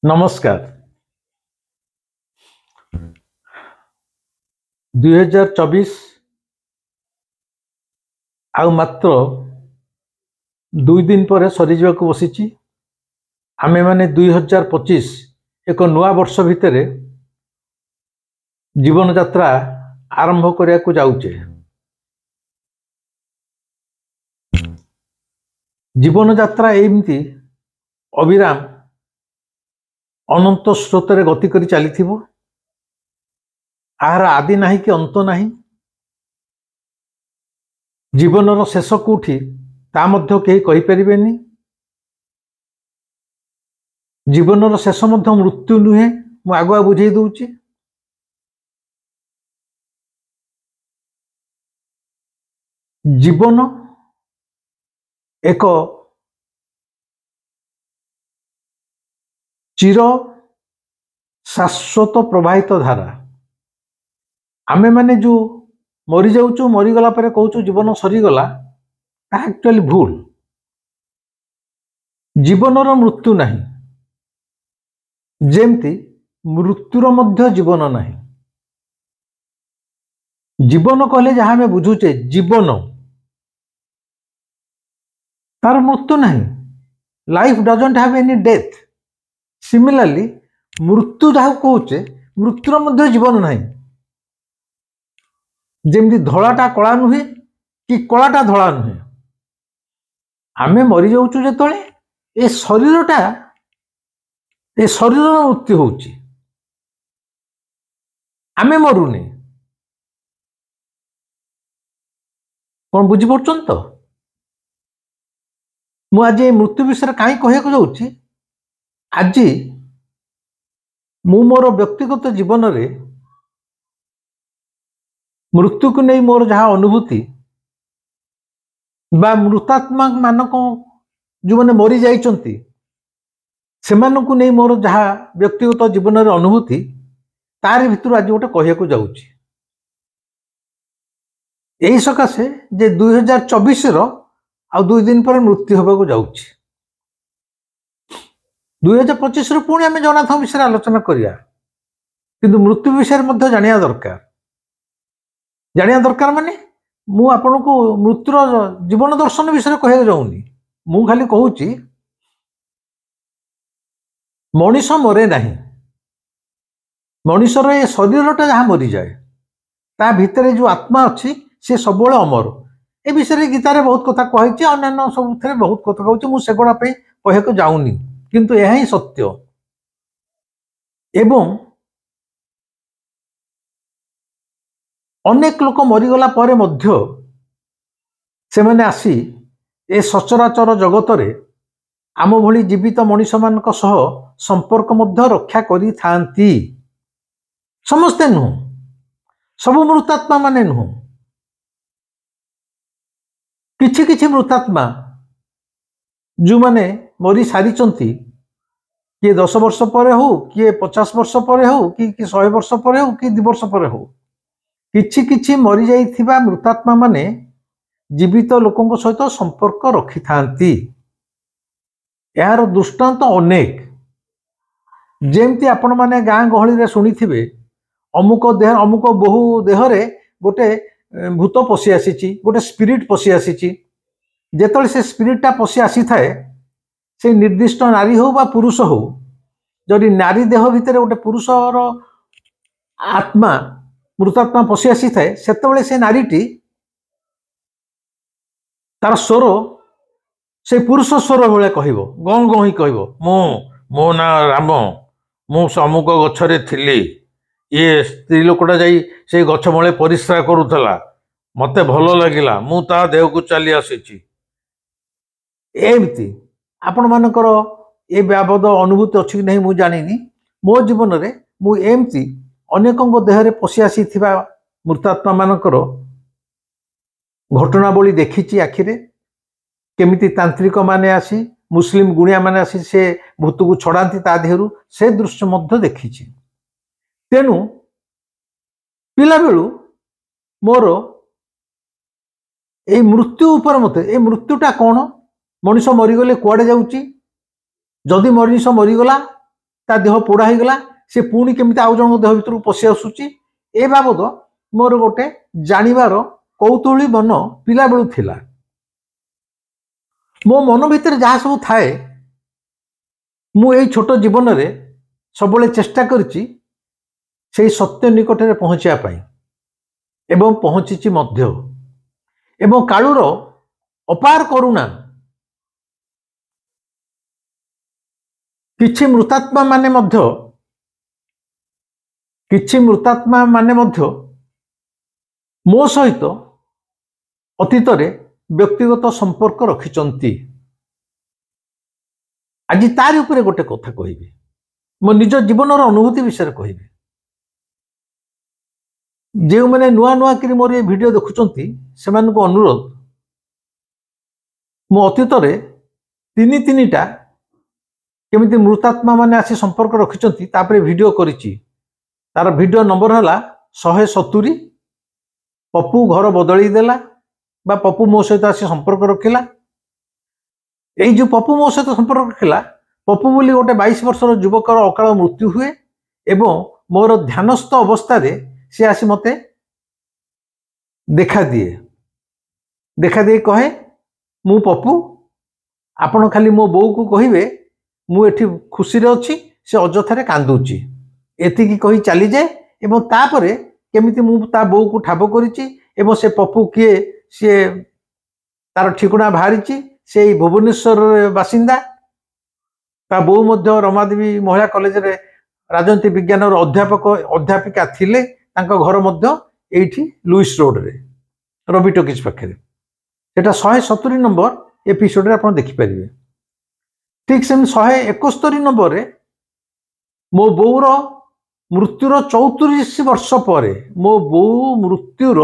नमस्कार। 2024 आउ मात्र 2 दिन पर सरीजा को बसी। आमे माने 2025 एक नुआ वर्ष भितर जीवन यात्रा आरंभ करिया को जाउचे। जीवन यात्रा एमती अविराम अनंत स्रोत रे गति करी चली आहार आदि नाही कि अंत नाही। जीवनर शेष कोठी ता मध्य केही कहि परिबेनी। जीवनर शेष मध्य मृत्यु नुहे मु आगुआ बुझे दूची। जीवन एक चिर शाश्वत प्रवाहित धारा। आमे माने जो मरी जाऊचु मरीगला पर कहूचु जीवन सरीगला, ता एक्चुअली भूल। जीवनर मृत्यु नाही, जेमती मृत्युर मध्य जीवन नाही। जीवन कहले जहाँ हमें बुझुचे जीवन तार मृत्यु नहीं। Life doesn't have any death. Similarly मृत्यु जहाँ कहूचे मृत्युर मध्य जीवन नहीं। जेमती धलाटा कला नुहे कि कलाटा धला नुहे। आमे मरी जाऊचु जेतळे ए शरीरटा ए शरीर मृत्यु होउची, आमे मरुने। कौन बुझी पड़छन तो? मु आज मृत्यु विषय कहीं कहक जाऊची। आज मु मोर व्यक्तिगत जीवन रे मृत्यु को नहीं मोर जहाँ अनुभूति बा मृतात्मा मानक जो मैंने मरी जाइचंती सेमानकु नहीं मोर जहाँ व्यक्तिगत जीवन रे अनुभूति तार भितर आज गोटे कहक जाऊची। यही सकाशे जे 2024 रो आ 2 दिन पर मृत्यु होगा को जाऊची। 2025 रो पुणी आमे जगन्नाथ विषय आलोचना करिया, किंतु मृत्यु विषय मध्य जानिया दरकार। जानिया दरकार माने मु आपन को मृत्युर जीवन दर्शन विषय कहक जाऊनी। मु खाली कहूची मनीष मरे नहीं। मनीषर ए शरीरटा जहाँ मरी जाए ता भितर जो आत्मा अच्छी से सब अमर। ए विषय गीतार बहुत कथा कही, अन्य सब बहुत कथा कहूँ। मुझे कहक जाऊनी, किंतु यह ही सत्य। एवं अनेक लोक मरीगला पर मध्य से मैंने आसी ए सचराचर जगत रे आम भली जीवित मनीष मानक सह संपर्क मध्य रक्षा करी थांती। समस्ते नुह, सबु मृतात्मा माने नुह। किछि किछि मृतात्मा जो माने मरी सारी चंती, किए 10 वर्ष पर हो, किए 50 वर्ष पर हो, कि 100 वर्ष पर हो, कि 2 वर्ष पर हो, किछि किछि मरी जाइथिबा मृतात्मा माने जीवित लोकों सहित संपर्क रखि थांती। यार दृष्टांत अनेक। जेमती आपण माने गाँ गहली रे सुनी थिबे अमुक देह अमुक बहु देहरे गोटे भूत पशि आसीची, गोटे स्पिरिट पशि आसीची। जेतळे से स्पिरिटटा पशि आसी थाए, से निर्दिष्ट नारी हो बा पुरुष हो, जदि नारी देह भितर गोटे पुरुषर आत्मा मृतात्मा पशि आसी थाए, सेतବେଳେ से नारीटी तार स्वर से पुरुष स्वर भाया कहब, गं गं ही कहब, मो ना राम, मु अमुक गछरे थिली, ये स्त्री लोकटा जाई से गछ मूले परिश्रा करूथला, मते भल लगिला, मु ता देह को चली आसीची। एमती आपण मानकर ए बाबद अनुभूति अच्छी कि नहीं मु जानिनी। मो जीवन रे मु एमती अनेकों देह रे पशि आसी थिबा मृतात्मा मानकर घटनावली देखिची आखिरे। केमिति तांत्रिक माने आसी, मुस्लिम गुणिया माने आसी से भूत को छड़ाती ता देहरु, से दृश्य मध्य देखिची। तेणु पिला बेलू मोर ए मृत्यु उपर मते ए मृत्युटा कौन, मनीष मरीगले कुआडे जाउची, जदि मनीष मरीगला ता देह पोड़ा हो गला से पुणी केमी आउ जन देह भर पशि आसूची ए बाबद मोर गोटे जानिबार कौतूहली मन पिला बेलू थिला। मो मन भितर जहाँ सब थाए मु एई छोट जीवन रे सबले चेष्टा करछि से सत्य निकट में पहुँचा एवं पहुँची मध्य एवं कालुर अपार करुणा किछि मृतात्मा माने मध्य मो सहित अतीत व्यक्तिगत संपर्क रखिचंती। आज तार उपरे गोटे कथा कहबी मो निज जीवन अनुभूति विषय कहबी। जो मैंने नुआ नुआ कि मोर ये वीडियो देखुचंती से अनुरोध मो अतीत तीन टा केमिति मृतात्मा माने आसी संपर्क रखिचंती तापरे वीडियो करिछि। तार वीडियो नंबर हला 170। पप्पू घर बदली देला बा पप्पू मो सहित आसी संपर्क रखिला। एई जो पप्पू मो सहित संपर्क रखिला पप्पू बोली गोटे 22 वर्षर युवकर अकाल मृत्यु हुए एवं मोर ध्यानस्थ अवस्था सी आसी मते देखा दिए कहे मु पप्पू आपण खाली मो बो को कहिबे मु एठी खुशी रे अछि से अजथारे कांदुची एतिकी कही चली जाए एवं तापरे केमिति मु ता बो को ठाब करिछि एवं से पप्पू किए सी तार ठिकुणा बाहरी से भुवनेश्वर बासिंदा ता बो मध्य रमादेवी महिला कॉलेज रे राजनीति विज्ञान अध्यापिका थिले। तांका घर मध्य एठी लुइस रोड रे रवि टॉकीज पाखे सेटा 170 नंबर एपिसोड रे आपण देखि परिबे। ठीक से 171 नंबर रे मो बोर मृत्युर 34 वर्ष पर मो बो मृत्युर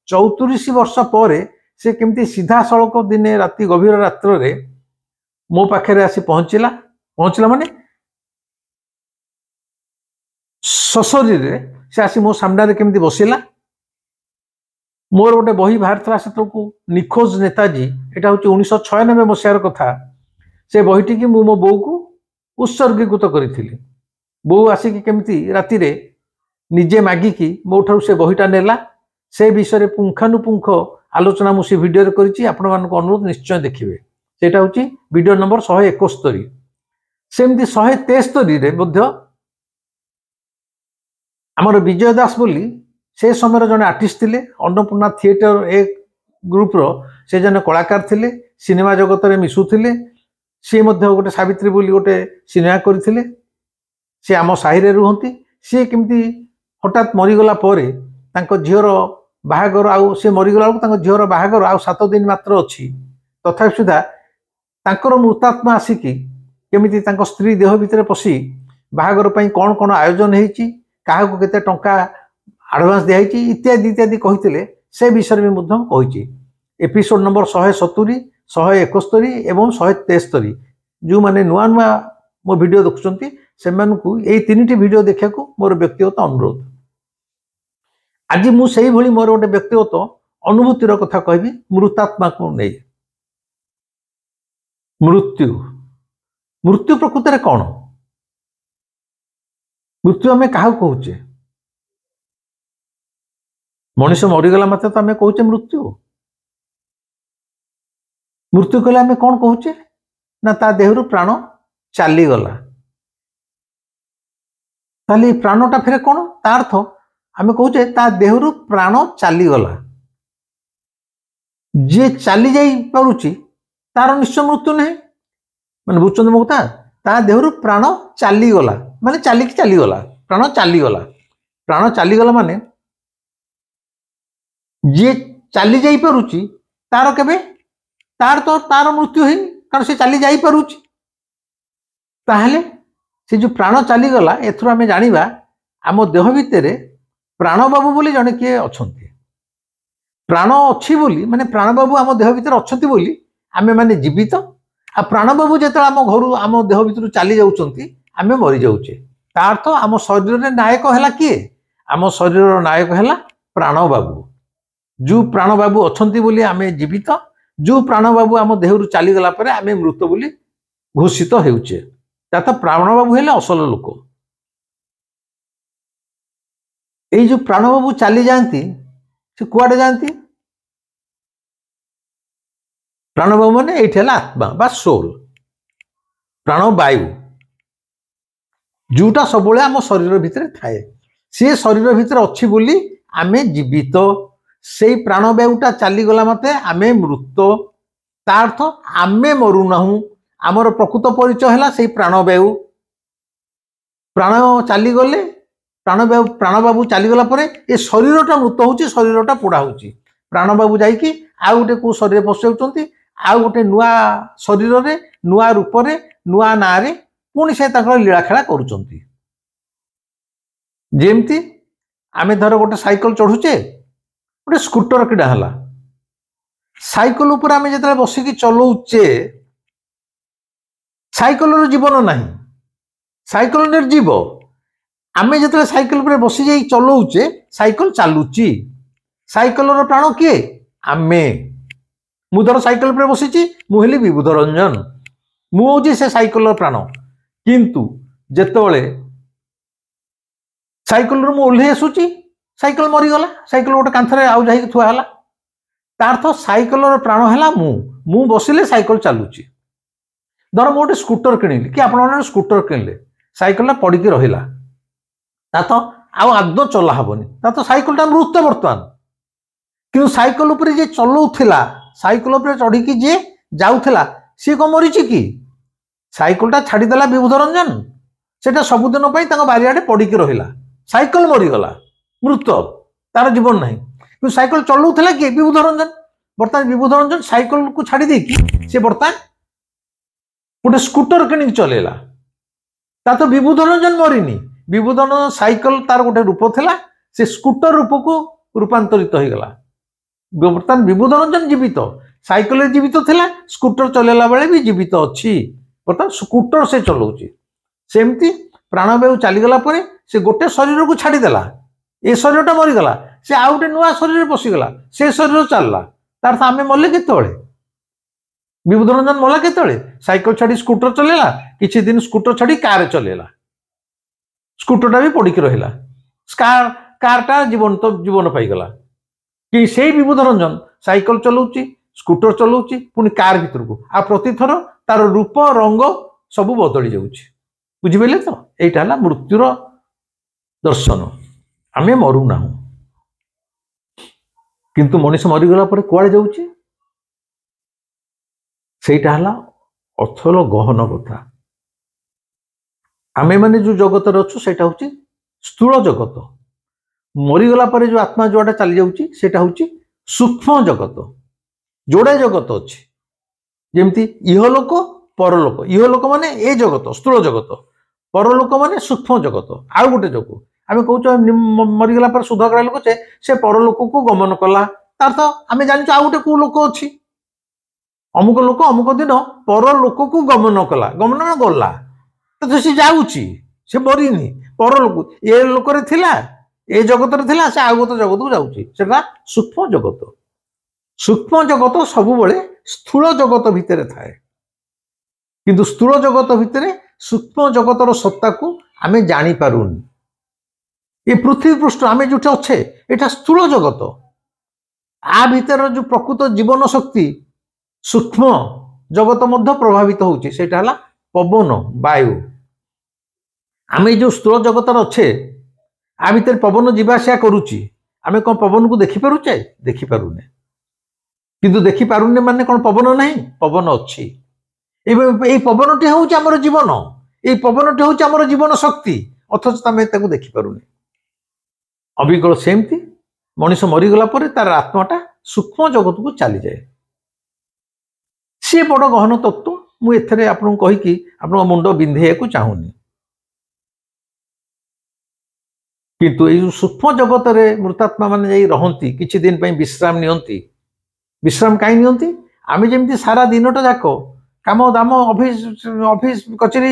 34 वर्ष पर से केमती सीधा सड़क दिने राति गभीर रात्र रे मो पाखे आसी पहुंचला माने सशरीर रे से आसी मो सामने केमती बसिला। मोर गोटे बही बाहर था से निखोज नेताजी एटा हूँ 1996 मसीहार कथा। से बहीटी की मो बो को उत्सर्गीकृत करी बो आसिकी केमती राति रे निजे मागिकी मो ठारू से बहीटा नेला से विषय में पुंखानुपुंख आलोचना मुझे वीडियो करिछि। आपण मानक अनुरोध निश्चय देखिए सेटा हूँ वीडियो नंबर 171। सेमती 173 रे मध्य आमर विजय दास बोली से समय जने आर्टिस्ट थिले अन्नपूर्णा थिएटर ए ग्रुप रो से जने कलाकार थिले सिनेमा जगत रे मिसुथिले। सी मध्य गोटे सावित्री बोली गोटे सिनेमा करथिले से आम साहि रे रुहंती। सी केमती हठात मरीगला परे तांको झियर बाहागर आउ से मरीगला तांको झियर बाहागर आउ 7 दिन मात्र अछि तथापि सुधा तांकर मृतात्मा आसिकी केमिति तांको स्त्री देह भितर पसी बाहागर पई कोन कोन आयोजन हेछि काहाको केते टंका एडवांस दिया इत्यादि इत्यादि कही से विषय में कही। एपिसोड नंबर 170 171 एवं 173 जो माने नुआ नुआ मो वीडियो देखुचंती से यही 3टी वीडियो देखा मोर व्यक्तिगत अनुरोध। आज मु सेही भली मोर गोटे व्यक्तिगत अनुभूतिर कथा कहबी मृतात्मा को नहीं। मृत्यु प्रकृत में कौन? मृत्यु आम क्या कहचे? मनीष मरीगला मात्र तो आम कहचे मृत्यु। मृत्यु कहले आम कौन कहचे ना ता देहरु प्राण चलीगला। ताली प्राणटा फेर कौन ता अर्थ आम कहचे ता देहरु प्राण चलीगला। जे चली जाई पारुची तार निश्चय मृत्यु नहीं माने बुझुचंद मो कथा ता देहरु प्राण चलीगला माने चलिकी चलीगला प्राण चलीगला। प्राण चलीगला माने जे चली जाई पारुची तार केबे तार तो तार मृत्यु है कारण से चली जाई पारुची। ताहले से जो प्राण चलीगला एथुर आमे जानिबा आम देह भितर प्राण बाबू बोली जने किए अछंती। प्राण अच्छी बोली माने प्राण बाबू आम देह भितर अछंती बोली आमे माने जीवित आ प्राण बाबू जेते आम घर आम देह भितर चली जाउचंती आमे मरी जाउचे। ता अर्थ आम शरीर रे नायक हैला किए? आम शरीर रो नायक हैला प्राण बाबू। जो प्राण बाबू अछंती बोली आमे जीवित, जो प्राण बाबू आम देहरु चली गला परे आमे मृत बोली घोषित हेउचे। ତା ପ୍ରାଣବାବୁ ହେଲେ ଅସଲ ଲୋକ। ଏଇ ଯୋଉ ପ୍ରାଣବାବୁ ଚାଲି ଯାଆନ୍ତି ସେ କୁଆଡେ ଯାଆନ୍ତି? ପ୍ରାଣବାବୁ ମାନେ ଏଇଠି ହେଲା ଆତ୍ମା ବା ସୋଲ, ପ୍ରାଣବାୟୁ ଯୋଉଟା ସବୁବେଳେ ଆମ ଶରୀର ଭିତରେ ଥାଏ। ସେ ଶରୀର ଭିତରେ ଅଛି ବୋଲି ଆମେ ଜୀବିତ। ସେଇ ପ୍ରାଣବାୟୁଟା ଚାଲିଗଲା ମତେ ଆମେ ମୃତ। ତା ଅର୍ଥ ଆମେ ମରୁନାହୁଁ। ଆମର ପ୍ରକୃତ ପରିଚୟ ହେଲା ସେଇ ପ୍ରାଣବାୟୁ। ପ୍ରାଣ ଚାଲିଗଲେ ପ୍ରାଣବାବୁ ଚାଲିଗଲା ପରେ ଏ ଶରୀରଟା ମୃତ ହଉଛି, ଶରୀରଟା ପୋଡା ହଉଛି। ପ୍ରାଣବାବୁ ଯାଇକି ଆଉ ଗୋଟେ କୋଉ ଶରୀରରେ ପଶି ଯାଉଛନ୍ତି, ଆଉ ଗୋଟେ ନୂଆ ଶରୀରରେ, ନୂଆ ରୂପରେ, ନୂଆ ନାଁରେ ପୁଣି ସେ ତାଙ୍କର ଲୀଳାଖେଳା କରୁଛନ୍ତି। ଯେମିତି ଆମେ ଧର ଗୋଟେ ସାଇକେଲ ଚଢୁଛେ, ଗୋଟେ ସ୍କୁଟର କିଣା ହେଲା, ସାଇକେଲ ଉପରେ ଆମେ ଯେତେବେଳେ ବସିକି ଚଲଉଛେ ସାଇକେଲର ଜୀବନ ନାହିଁ, ସାଇକେଲ ନିର୍ଜୀବ। ଆମେ ଯେତେବେଳେ ସାଇକେଲ ଉପରେ ବସି ଯାଇ ଚଲଉଛେ ସାଇକେଲ ଚାଲୁଛି। ସାଇକେଲର ପ୍ରାଣ କିଏ? ଆମେ। ମୁଁ ଧର ସାଇକେଲ ଉପରେ ବସିଛି, ମୁଁ ହେଲି ବିବୁଧ ରଞ୍ଜନ, ମୁଁ ହଉଛି ସେ ସାଇକେଲର ପ୍ରାଣ। କିନ୍ତୁ ଯେତେବେଳେ ସାଇକେଲରୁ ମୁଁ ଓହ୍ଲେଇ ଆସୁଛି, ସାଇକେଲ ମରିଗଲା, ସାଇକେଲ ଗୋଟେ କାନ୍ଥରେ ଆଉ ଯାଇକି ଥୁଆ ହେଲା। ତା ଅର୍ଥ ସାଇକେଲର ପ୍ରାଣ ହେଲା ମୁଁ ବସିଲେ ସାଇକେଲ ଚାଲୁଛି। ଧର ମୁଁ ଗୋଟେ ସ୍କୁଟର କିଣିଲି, କି ଆପଣ ଗୋଟେ ସ୍କୁଟର କିଣିଲେ, ସାଇକେଲଟା ପଡିକି ରହିଲା, ତା ତ ଆଉ ଆଦୌ ଚଲା ହବନି, ତା ତ ସାଇକେଲଟା ମୃତ ବର୍ତ୍ତମାନ। କିନ୍ତୁ ସାଇକେଲ ଉପରେ ଯିଏ ଚଲଉଥିଲା, ସାଇକେଲ ଉପରେ ଚଢିକି ଯିଏ ଯାଉଥିଲା, ସିଏ କଣ ମରିଛି କି? ସାଇକେଲଟା ଛାଡିଦେଲା ବିବୁଧ ରଞ୍ଜନ, ସେଟା ସବୁଦିନ ପାଇଁ ତାଙ୍କ ବାରିଆଡେ ପଡିକି ରହିଲା। ସାଇକେଲ ମରିଗଲା, ମୃତ, ତାର ଜୀବନ ନାହିଁ। କିନ୍ତୁ ସାଇକେଲ ଚଲଉଥିଲା କିଏ? ବିବୁଧ ରଞ୍ଜନ। ବର୍ତ୍ତମାନ ବିବୁଧ ରଞ୍ଜନ ସାଇକେଲକୁ ଛାଡି ଦେଇକି ସେ ବର୍ତ୍ତମାନ ଗୋଟେ ସ୍କୁଟର କିଣିକି ଚଲେଇଲା। ତା ତ ବିବୁଧ ରଞ୍ଜନ ମରିନି। ବିବୁଧ ରଞ୍ଜନ ସାଇକେଲ ତାର ଗୋଟେ ରୂପ ଥିଲା, ସେ ସ୍କୁଟର ରୂପକୁ ରୂପାନ୍ତରିତ ହେଇଗଲା। ବର୍ତ୍ତମାନ ବିବୁଧ ରଞ୍ଜନ ଜୀବିତ, ସାଇକେଲରେ ଜୀବିତ ଥିଲା, ସ୍କୁଟର ଚଲେଇଲା ବେଳେ ବି ଜୀବିତ ଅଛି। ବର୍ତ୍ତମାନ ସ୍କୁଟର ସେ ଚଲଉଛି। ସେମିତି ପ୍ରାଣବାୟୁ ଚାଲିଗଲା ପରେ ସେ ଗୋଟେ ଶରୀରକୁ ଛାଡିଦେଲା, ଏ ଶରୀରଟା ମରିଗଲା, ସେ ଆଉ ଗୋଟେ ନୂଆ ଶରୀରରେ ପଶିଗଲା, ସେ ଶରୀର ଚାଲିଲା। ତାର ଆମେ ମଲେ କେତେବେଳେ? ବିବୁଧ ରଞ୍ଜନ ମଲା କେତେବେଳେ? ସାଇକେଲ ଛାଡି ସ୍କୁଟର ଚଲେଇଲା, କିଛି ଦିନ ସ୍କୁଟର ଛାଡି କାର ଚଲେଇଲା, ସ୍କୁଟରଟା ବି ପଡିକି ରହିଲା, କାରଟା ଜୀବନ ପାଇଗଲା। କି ସେଇ ବିବୁଧ ରଞ୍ଜନ ସାଇକେଲ ଚଲାଉଛି, ସ୍କୁଟର ଚଲାଉଛି, ପୁଣି କାର ଭିତରକୁ, ଆଉ ପ୍ରତିଥର ତାର ରୂପ ରଙ୍ଗ ସବୁ ବଦଳି ଯାଉଛି। ବୁଝିପାରିଲେ ତ? এইটা ହେଲା ମୃତ୍ୟୁର ଦର୍ଶନ। ଆମେ ମରୁନାହୁଁ। କିନ୍ତୁ ମଣିଷ ମରିଗଲା ପରେ କୁଆଡେ ଯାଉଛି? ସେଇଟା ହେଲା ଅଥଲ ଗହନ କଥା। ଆମେ ମାନେ ଯୋଉ ଜଗତରେ ଅଛୁ ସେଇଟା ହଉଛି ସ୍ଥୂଳ ଜଗତ। ମରିଗଲା ପରେ ଯୋଉ ଆତ୍ମା ଯୋଉଟା ଚାଲି ଯାଉଛି ସେଇଟା ହଉଛି ସୂକ୍ଷ୍ମ ଜଗତ। ଯୋଡେ ଜଗତ ଅଛି, ଯେମିତି ଇହଲୋକ ପରଲୋକ। ଇହଲୋକ ମାନେ ଏ ଜଗତ, ସ୍ଥୂଳ ଜଗତ। ପରଲୋକ ମାନେ ସୂକ୍ଷ୍ମ ଜଗତ, ଆଉ ଗୋଟେ ଜଗତ। ଆମେ କହୁଛୁ ମରିଗଲା ପରେ ଶୁଦ୍ଧକଳା ଲୋକ ସେ ପରଲୋକକୁ ଗମନ କଲା, ତାର ତ ଆମେ ଜାଣିଛୁ ଆଉ ଗୋଟେ କୋଉ ଲୋକ ଅଛି। ଅମୁକ ଲୋକ ଅମୁକ ଦିନ ପରଲୋକକୁ ଗମନ କଲା, ଗମନ ଗଲା, ତ ସେ ଯାଉଛି, ସେ ମରିନି। ପରଲୋକ ଏ ଲୋକରେ ଥିଲା, ଏ ଜଗତରେ ଥିଲା, ସେ ଆଉ ଗୋଟେ ଜଗତକୁ ଯାଉଛି, ସେଟା ସୂକ୍ଷ୍ମ ଜଗତ। ସୂକ୍ଷ୍ମ ଜଗତ ସବୁବେଳେ ସ୍ଥୂଳ ଜଗତ ଭିତରେ ଥାଏ, କିନ୍ତୁ ସ୍ଥୂଳ ଜଗତ ଭିତରେ ସୂକ୍ଷ୍ମ ଜଗତର ସତ୍ତାକୁ ଆମେ ଜାଣିପାରୁନି। ଏ ପୃଥିବୀ ପୃଷ୍ଠ ଆମେ ଯୋଉଠି ଅଛେ ଏଟା ସ୍ଥୂଳ ଜଗତ। ଆ ଭିତର ଯୋଉ ପ୍ରକୃତ ଜୀବନ ଶକ୍ତି ସୂକ୍ଷ୍ମ ଜଗତ ମଧ୍ୟ ପ୍ରଭାବିତ ହଉଛି, ସେଇଟା ହେଲା ପବନ, ବାୟୁ। ଆମେ ଯୋଉ ସ୍ଥୂଳ ଜଗତରେ ଅଛେ, ଆ ଭିତରେ ପବନ ଯିବା ଆସିବା କରୁଛି, ଆମେ କଣ ପବନକୁ ଦେଖିପାରୁଛେ? ଦେଖିପାରୁନେ। କିନ୍ତୁ ଦେଖିପାରୁନେ ମାନେ କଣ ପବନ ନାହିଁ? ପବନ ଅଛି। এই ପବନଟି ହେଉଛି ଆମର ଜୀବନ, এই ପବନଟି ହେଉଛି ଆମର ଜୀବନ ଶକ୍ତି, ଅଥଚ ଆମେ ତାକୁ ଦେଖିପାରୁନେ। ଅବିକଳ ସେମିତି ମଣିଷ ମରିଗଲା ପରେ ତାର ଆତ୍ମାଟା ସୂକ୍ଷ୍ମ ଜଗତକୁ ଚାଲିଯାଏ। ସିଏ ବଡ ଗହନ ତତ୍ତ୍ୱ। ମୁଁ ଏଥିରେ ଆପଣଙ୍କୁ କହିକି ଆପଣଙ୍କ ମୁଣ୍ଡ ବିନ୍ଧେଇବାକୁ ଚାହୁଁନି। କିନ୍ତୁ ଏଇ ଯୋଉ ସୂକ୍ଷ୍ମ ଜଗତରେ ମୃତାତ୍ମା ମାନେ ଯାଇ ରହନ୍ତି, କିଛି ଦିନ ପାଇଁ ବିଶ୍ରାମ ନିଅନ୍ତି। ବିଶ୍ରାମ କାହିଁ ନିଅନ୍ତି? ଆମେ ଯେମିତି ସାରା ଦିନଟା ଯାକ କାମ ଦାମ, ଅଫିସ କଚେରୀ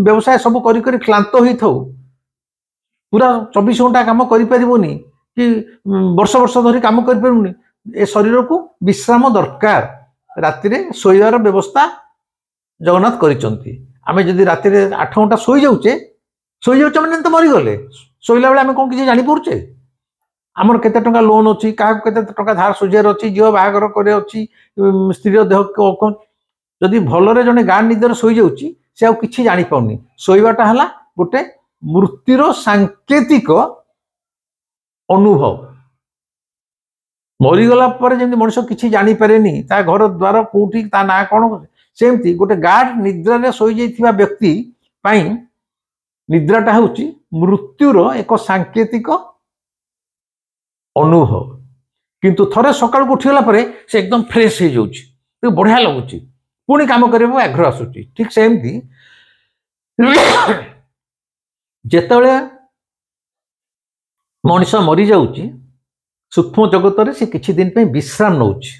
ବ୍ୟବସାୟ ସବୁ କରି କରି କ୍ଳାନ୍ତ ହୋଇଥାଉ, ପୁରା 24 ଘଣ୍ଟା କାମ କରିପାରିବୁନି, କି ବର୍ଷ ବର୍ଷ ଧରି କାମ କରିପାରିବୁନି, ଏ ଶରୀରକୁ ବିଶ୍ରାମ ଦରକାର। ରାତିରେ ଶୋଇବାର ବ୍ୟବସ୍ଥା ଜଗନ୍ନାଥ କରିଛନ୍ତି। आमे जदि राति 8 घंटा सोई जाउचे माने तो मरीगले शोला बेले आम कौन किसी जापर आमर केते टंका लोन अच्छी क्या केते टंका धार सुझार अच्छी झील बाहागर करे अच्छी स्त्री देह कौन जदि भलरे जने गाँ निदर शोई जाउची से आउ किछि जानि पाउनी शोइबाटा हला गोटे मृत्युर सांकेतिक अनुभव मरीगला पर जमी मनुष्य किछि जानि पारेनी ता घर द्वार कोठी ता ना कौन सेमती गोटे गाढ़ निद्रा शोई जाइथिबा व्यक्ति पाई निद्राटा होची मृत्युर एक सांकेतिक अनुभव किंतु थरे सकाळ को उठिगला परे से एकदम फ्रेश हो जाउची तो बढ़िया लगुची पुणी काम करबा आग्रह आसुची ठीक सेमती जेतबेले मनुष्य मरी जाउची सूक्ष्म जगत रे से किछि दिन पे विश्राम नउची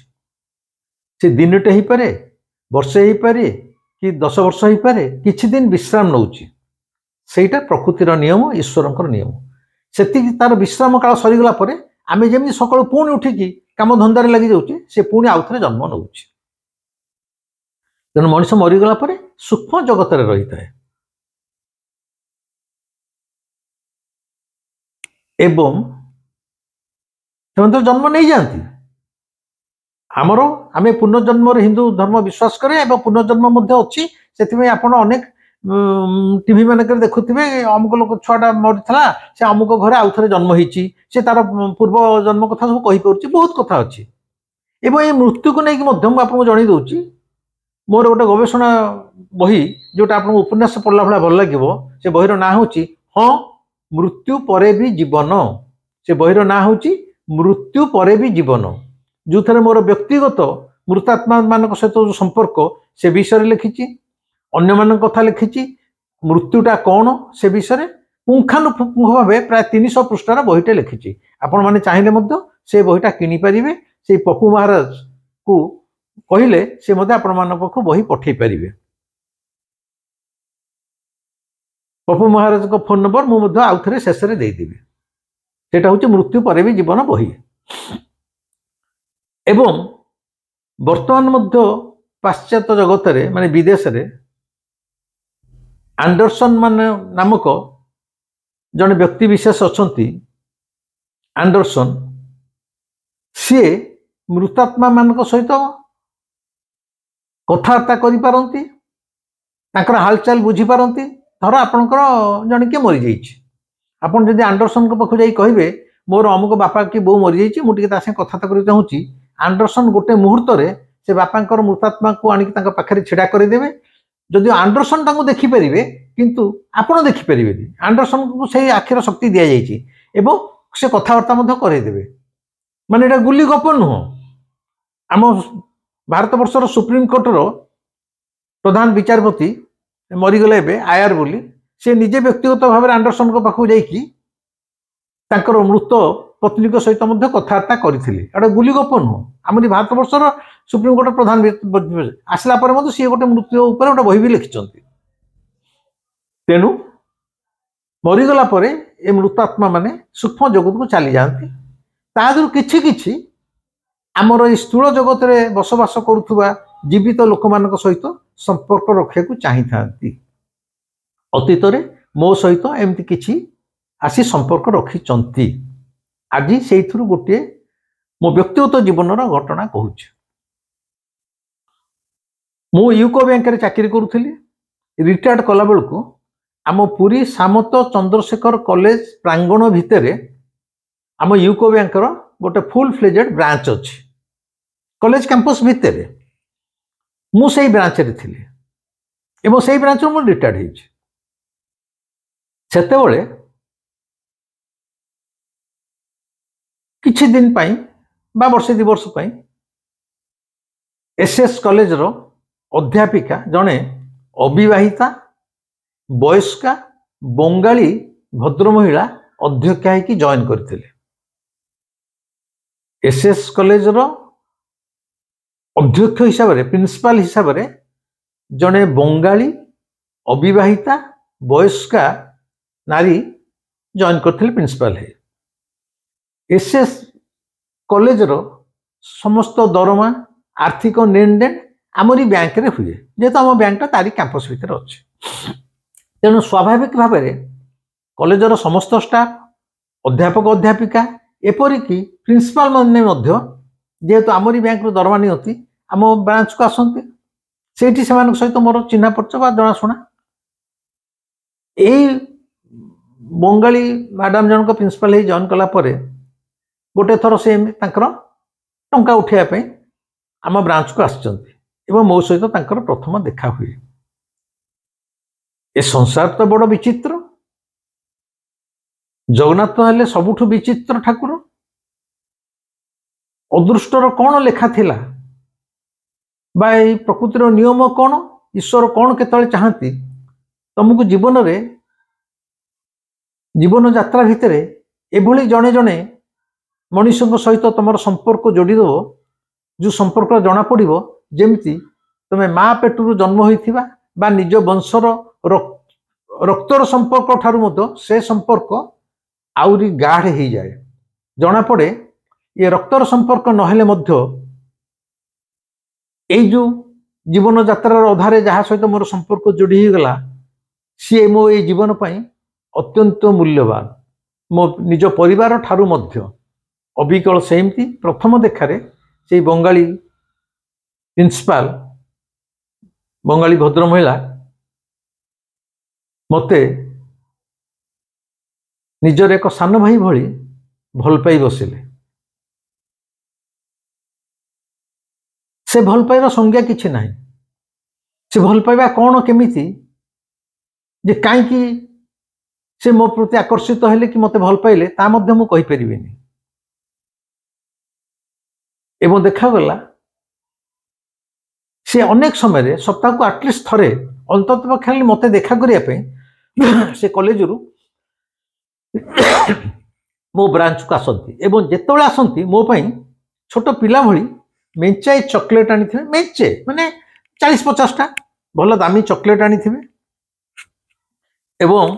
से दिनटे ही पारे वर्षे ही पारे कि 10 वर्ष ही पारे किछि दिन विश्राम नउची सेटा प्रकृतिर नियम ईश्वरंकर नियम सेति तार विश्राम काल सरीगला परे आमे जेमि सकाळ पुणी उठिकी काम धंदारे लगी जाउची से पुणी आउथरे जन्म नउची तेणु मनुष्य मरीगला परे सूक्ष्म जगत रे रही थाए एवं जन्म नहीं जाती आमर आमे पुनर्जन्म हिंदू धर्म विश्वास करे एवं पुनर्जन्म अच्छी से आपण अनेक टीवी मानक देखुवे अमुक लोक छुआटा मरीला से अमुक घरे आउ थे जन्म होती से तार पूर्व जन्म कथा सब कहीपर बहुत कथा अच्छी एवं ये मृत्यु को लेकिन आपको जन दूची मोर गोटे गवेषणा बही जोटा आप उपन्यास पढ़ला भाया भल लगे से बहीर ना हूँ हाँ मृत्यु परे भी जीवन से बहीर ना हूँ मृत्यु परे भी जीवन जो थे मोर व्यक्तिगत मृतात्मा मान सहित जो संपर्क से विषय लिखी अन्य मान कथा लिखी मृत्युटा कौन से विषय पुंखानुपुंख भाव प्राय 300 पृष्ठार बहीटे लिखी आपण मैंने चाहिए से बहीटा किनीपारे से पप्पू महाराज को कहले से आपण मान पाखु बही पठे पारे पप्पू महाराज को फोन नंबर मुझे आउ थे शेष में देदेवी सेटा हूँ मृत्यु पर भी जीवन बही एवं वर्तमान मध्य पाश्चात्य जगत रे माने विदेश रे एंडरसन मान नामक जन व्यक्ति विशेष अछंती एंडरसन सी मृतात्मा मान सहित कथबार्ता करि पारंती तांकर हालचाल बुझी पारंती धर आपणकर जन के मरी जाइछि आपन जदि एंडरसन को पाखु जाई कहबे मोर अमुक बापा की बो मरी जाइछि मु टिके तासे कथाता करि चाहूची एंडरसन गोटे मुहूर्त रे से बापांकर मृतात्मा को आनिक तांका पाखरे छिडा करि देबे जदि एंडरसन तांको देखि परिबे किंतु आपण देखि परिबेनी एंडरसन को सही आखिर शक्ति दिया जाइछि एवं से कथावार्ता मध्य करे देबे माने एटा गुली गप नुह आम भारत वर्षर सुप्रीम कोर्ट रो प्रधान विचारपति मरीगले एबे आयर बोली से निजे व्यक्तिगत भाव में एंडरसन को पाखु जाइकी तांकर मृत पत्नी को सहित मध्य कथबार्ता करथिले एटा गुली गप नुह आमरी भारत वर्षर सुप्रीम कोर्ट प्रधान आसला पर मध्य सी गोटे मृत्यु ऊपर गोटे बही भी लिखिचंती तेणु मरीगला परे ए मृतात्मा माने सूक्ष्म जगत को चली जाती तादर किछि किछि आमर ए स्थूल जगत रे बसवास करुथुबा जीवित लोक मानक सहित संपर्क रखा को चाहि थांती अतीत रे मो सहित एमती किछि आसी संपर्क रखिचंती आज से गोटे मो व्यक्तिगत जीवन घटना कहूँ मु यूको बैंक रे चाकरी करुथली रिटायर्ड कला बेलू आम पुरी सामत चंद्रशेखर कॉलेज प्रांगण भितर आम यूको बैंक गोटे फुल फ्लेजेड ब्रांच अच्छी कॉलेज कैंपस भितर मु सेई ब्रांच रे थिली एवं सेई ब्रांच मु रिटायर्ड होइछि सेतेबेले किछि दिन पाई बा वर्षे 2 वर्ष पाई एसएस कॉलेज रो अध्यापिका जने अविवाहिता वयस्का बंगाली भद्र महिला अध्यक्षा है कि जॉइन करथिले एसएस कॉलेज रो अध्यक्ष हिसाब रे प्रिंसिपल हिसाब रे जने बंगाली अविवाहिता वयस्का नारी जॉइन करथिले प्रिंसिपल है एसएस कॉलेज रो समस्त दरमा आर्थिक लेन देन आमरी बैंक रे हुए जेहेतु आम बैंक तारी कैंपस भीतर अच्छे तेणु स्वाभाविक भाव में कॉलेजर समस्त स्टाफ अध्यापक अध्यापिका एपरिक प्रिंसिपाल माने जेहेतु आमरी बैंक दरमा नियंती आम ब्रांच को आसती से सहित मोर चिन्हा परिचय जनाशुना यही बंगाली मैडम जनक प्रिंसिपाल जॉइन कला गोटे थर से टंका उठाइवाई आम ब्रांच को आसछन्ति मो सहित प्रथम देखा हुए। ए संसार तो बड़ विचित्र, जगन्नाथ हेले सबुठु विचित्र ठाकुर। अदृष्टर कौन लेखा थिला बा प्रकृतिर नियम कौन, ईश्वर कौन केतले चाहती तुमको जीवन रे जीवन यात्रा भितर एभली जड़े जड़े मनुष्य सहित तुम संपर्क जोड़ी दो जो संपर्क जना पड़ो जमी तुम माँ पेटू जन्म होइथिबा बा निज वंशर रक्तर संपर्क ठारू से संपर्क आउरी गाढ़ हो जाए जना पड़े। ये रक्तर संपर्क नहेले जो जीवन यात्रार अधारे जहाँ सहित मोर संपर्क जोड़ी गला सी मो ये जीवन पाई अत्यंत मूल्यवान। मो निज परिवार ठारू अबिकल सेमती प्रथम देखारे से बंगाली प्रिंसिपाल बंगाली भद्र महिला मते निजर एक सान भाई भली भल पाई बसिले। से भल पाइबा संज्ञा किछि नाही, से भल पाइबा कौन केमिति जे काईकि से मो प्रति आकर्षित हेले कि मते भल पाइले ता मध्य मु कहि परिबेनी। एवं देखा गला से अनेक समय सप्ताह को एटलिस्ट थरे अंतत पक्षे मते देखा करिया से कॉलेज रु मो ब्रांच को आसती एवं जेतबेले आसती मो पई छोट पिला भली मेंचाई चॉकलेट आनी थे, मेंचे माने 40-50 टा भल दामी चॉकलेट आनी थे एवं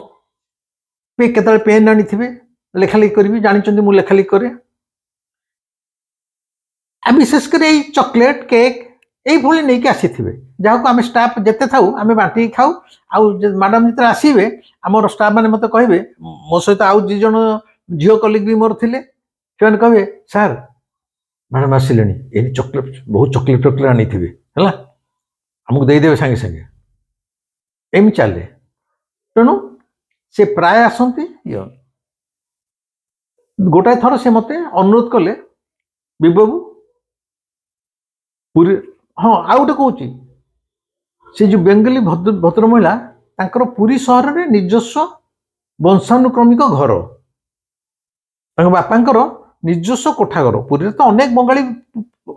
पे केतले पेन आनी थे लेखालेखि करी जानी मु लेखालेखि करे। विशेषकर यही चॉकलेट केक यही नहीं कि आसी थे जहाँ को आम स्टाफ जिते था आम बांटी खाऊ आउ मैडम जिते आसवे आम स्टाफ मैंने मत कहे मो सहित आउ दी जन झील कलिग भी मोर थे से कहे सार मैडम आसिले ये चॉकलेट बहुत चॉकलेट टॉकलेट आनी थे है आमको देदेवे सागे सागे एम चले। तेणु से प्राय आसती गोटाए थर से मत अनुरोध कले विबाबू पुरी हाँ आ गए कौच से जो बेंगली भद्र महिला तांकर पुरी सहर में निजस्व वंशानुक्रमिक घर बापांकर निजस्व कोठा घर पुरी तो अनेक बंगाली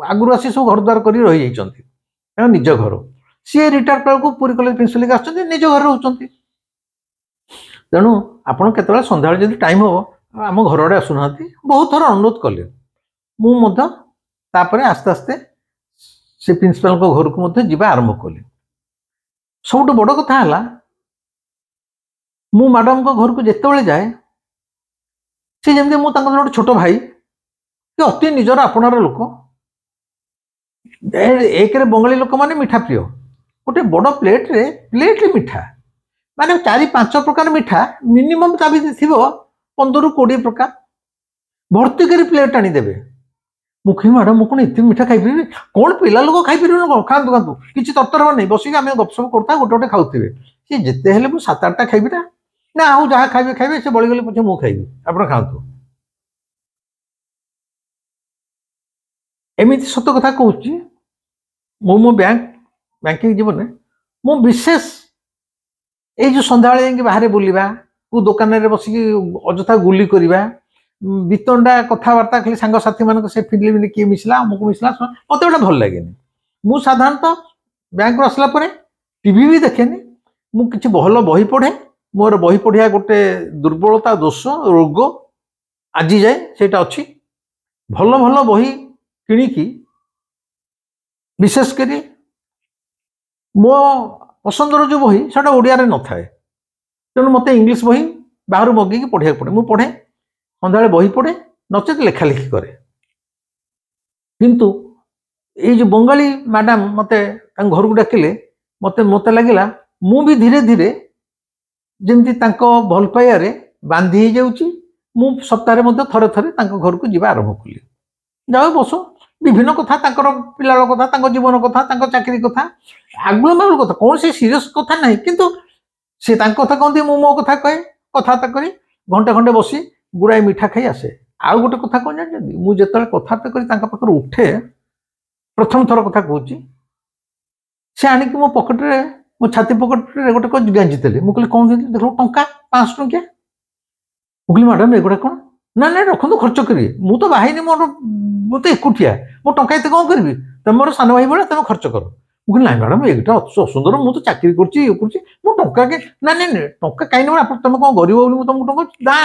आगुरी आसी सब घर द्वार कर रही जाइए निज घर सी रिटायर को पुरी कॉलेज प्रिंसिपल आस निज घर रोचे। तेणु आपड़ के सन्ध्या जब टाइम हम आम घर आड़े आसुना बहुत थर अनुरोध कले मुझे आस्ते आस्ते से प्रिंसिपल घर को जावा आरंभ कली। सब बड़ कथा है मु मैडम को घर को जिते जाए सी जमी मुझे गोटे छोट भाई कि अति निजर आपणार लोक एक बंगाली लोक माने मिठा प्रिय गोटे बड़ प्लेट रे मिठा माने 4-5 प्रकार मिठा मिनिमम ता भी थी 15-20 प्रकार भर्ती कर प्लेट आनीदेवे। मुखी मैडम मुझे इतने मिठा खाई कौन पिला लोक खाई कौन खातु खातु किसी तरतर हो नहीं बसिक आम गपसप करता गोटे गोटे खाऊे सी जिते हेल्ले मुझे 7-8टा खाइबी ना आउ जहाँ खाइबे खाइबे से बड़ीगले पचे मुझे खाइबी आप खातु एमती सत कथा कहूँ मो बैंकिंग जीवन में मु विशेष ये जो सन्ध्या बाहर बुलवा को दुकान में बसिक अजथा गुली करवा वितंडा कथबार्ता खाली सांगसाथी मान से फिल्म किए मिसला अमुक मिसला मत गोटे भल लगे। मु साधारणतः बैंक आसला टीवी भी देखेनि मुझे भल बही पढ़े मोर बही पढ़िया गोटे दुर्बलता दोष रोग आज जाए से अच्छी भल भल बही किणिकी विशेषकर मो पसंदर जो बही से ओडिया न थाए तेणु मत इंग्लीश बही बाहर मगेक पढ़ा पड़े मु पढ़े सन्ध्या बही पढ़े नचेत लेखालेखि करे किंतु ये जो बंगाली मैडम मत घर को डाकिले मत लगे ମୁଁ ବି ଧୀରେ ଧୀରେ ଯେମିତି ତାଙ୍କ ଭଲ ପାଇବାରେ ବାନ୍ଧି ହେଇଯାଉଛି। ମୁଁ ସପ୍ତାହରେ ମଧ୍ୟ ଥରେ ଥରେ ତାଙ୍କ ଘରକୁ ଯିବା ଆରମ୍ଭ କଲି। ଯାଉ ବସୁ, ବିଭିନ୍ନ କଥା, ତାଙ୍କର ପିଲାର କଥା, ତାଙ୍କ ଜୀବନ କଥା, ତାଙ୍କ ଚାକିରି କଥା, ଆଗୁଳ ମାଗୁଳ କଥା, କୌଣସି ସିରିୟସ୍ କଥା ନାହିଁ, କିନ୍ତୁ ସେ ତାଙ୍କ କଥା କହନ୍ତି, ମୁଁ ମୋ କଥା କହେ, କଥାବାର୍ତ୍ତା କରି ଘଣ୍ଟେ ଖଣ୍ଡେ ବସି ଗୁଡ଼ାଏ ମିଠା ଖାଇ ଆସେ। ଆଉ ଗୋଟେ କଥା କଣ ଜାଣିଛନ୍ତି, ମୁଁ ଯେତେବେଳେ କଥାବାର୍ତ୍ତା କରି ତାଙ୍କ ପାଖରୁ ଉଠେ, ପ୍ରଥମ ଥର କଥା କହୁଛି, ସେ ଆଣିକି ମୋ ପକେଟରେ, ମୋ ଛାତି ପକେଟରେ ଗୋଟେ ଗାଞ୍ଜିଥିଲେ। ମୁଁ କହିଲି କଣ ଗାଞ୍ଜି? ଦେଖ ଟଙ୍କା, 500 ଟଙ୍କିଆ। ମୁଁ କହିଲି ମ୍ୟାଡାମ ଏଗୁଡ଼ା କଣ? ନା ନା ରଖନ୍ତୁ, ଖର୍ଚ୍ଚ କରିବେ। ମୁଁ ତ ବାହିନି, ମୁଁ ତ ଏକୁଟିଆ, ମୁଁ ଟଙ୍କା ଏତେ କଣ କରିବି? ତମେ ମୋର ସାନ ଭାଇ ଭଳିଆ, ତମେ ଖର୍ଚ୍ଚ କର। ମୁଁ କହିଲି ନାଇଁ ମ୍ୟାଡାମ, ଏଇଟା ଅସୁନ୍ଦର, ମୁଁ ତ ଚାକିରି କରୁଛି, ଇଏ କରୁଛି, ମୁଁ ଟଙ୍କା ନା ନାଇଁ ଟଙ୍କା କାହିଁ ନେବ? ତମେ କଣ ଗରିବ ବୋଲି ମୁଁ ତମକୁ ଟଙ୍କା ନା,